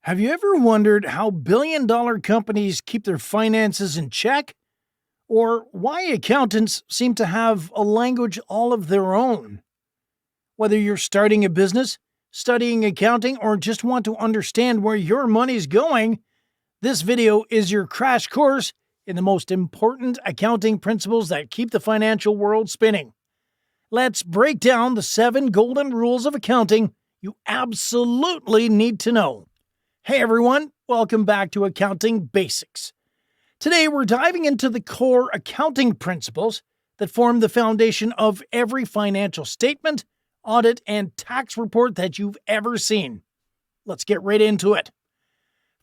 Have you ever wondered how billion-dollar companies keep their finances in check? Or why accountants seem to have a language all of their own? Whether you're starting a business, studying accounting, or just want to understand where your money's going, this video is your crash course in the most important accounting principles that keep the financial world spinning. Let's break down the 7 golden rules of accounting you absolutely need to know. Hey everyone, welcome back to Accounting Basics. Today we're diving into the core accounting principles that form the foundation of every financial statement, audit, and tax report that you've ever seen. Let's get right into it.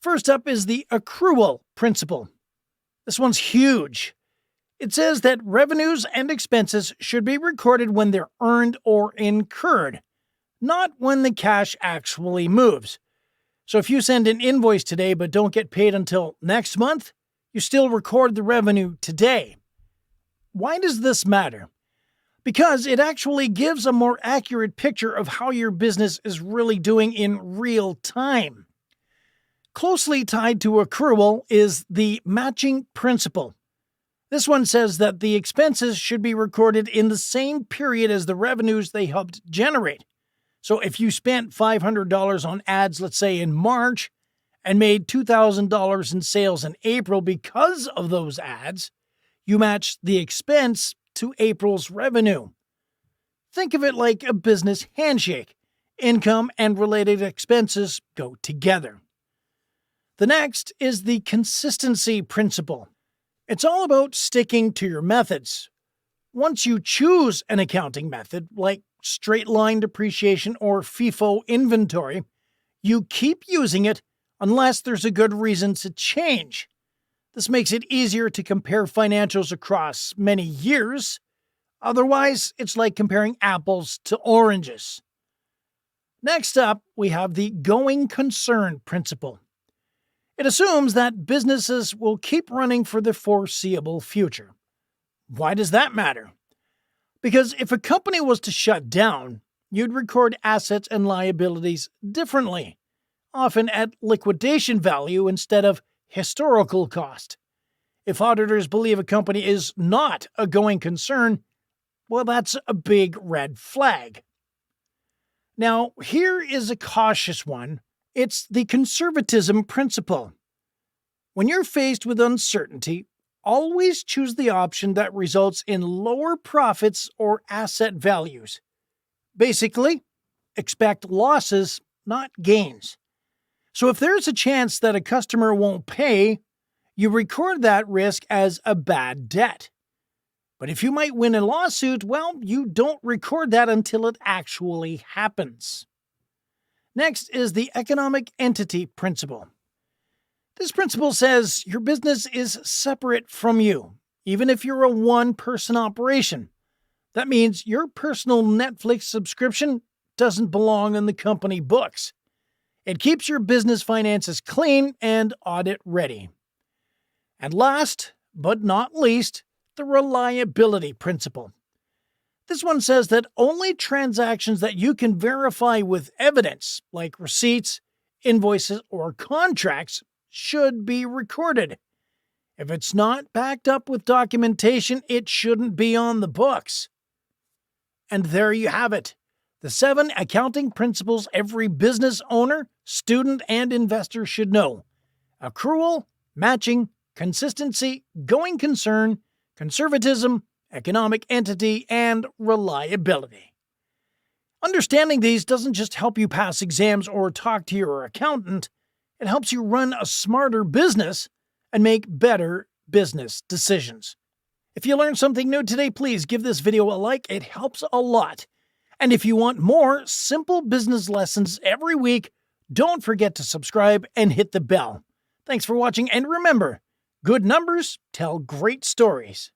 First up is the Accrual Principle. This one's huge. It says that revenues and expenses should be recorded when they're earned or incurred, not when the cash actually moves. So if you send an invoice today but don't get paid until next month, you still record the revenue today. Why does this matter? Because it actually gives a more accurate picture of how your business is really doing in real time. Closely tied to accrual is the matching principle. This one says that the expenses should be recorded in the same period as the revenues they helped generate. So if you spent $500 on ads, let's say in March, and made $2,000 in sales in April because of those ads, you match the expense to April's revenue. Think of it like a business handshake. Income and related expenses go together. The next is the consistency principle. It's all about sticking to your methods. Once you choose an accounting method, like straight-line depreciation or FIFO inventory, you keep using it unless there's a good reason to change. This makes it easier to compare financials across many years. Otherwise, it's like comparing apples to oranges. Next up, we have the going concern principle. It assumes that businesses will keep running for the foreseeable future. Why does that matter? Because if a company was to shut down, you'd record assets and liabilities differently, often at liquidation value instead of historical cost. If auditors believe a company is not a going concern, well, that's a big red flag. Now, here is a cautious one. It's the Conservatism Principle. When you're faced with uncertainty, always choose the option that results in lower profits or asset values. Basically, expect losses, not gains. So if there's a chance that a customer won't pay, you record that risk as a bad debt. But if you might win a lawsuit, well, you don't record that until it actually happens. Next is the Economic Entity Principle. This principle says your business is separate from you, even if you're a one-person operation. That means your personal Netflix subscription doesn't belong in the company books. It keeps your business finances clean and audit ready. And last, but not least, the reliability principle. This one says that only transactions that you can verify with evidence, like receipts, invoices, or contracts, should be recorded. If it's not backed up with documentation, it shouldn't be on the books. And there you have it. The 7 accounting principles every business owner, student, and investor should know. Accrual, matching, consistency, going concern, conservatism, economic entity, and reliability. Understanding these doesn't just help you pass exams or talk to your accountant. It helps you run a smarter business and make better business decisions. If you learned something new today, please give this video a like. It helps a lot. And if you want more simple business lessons every week, don't forget to subscribe and hit the bell. Thanks for watching, and remember, good numbers tell great stories.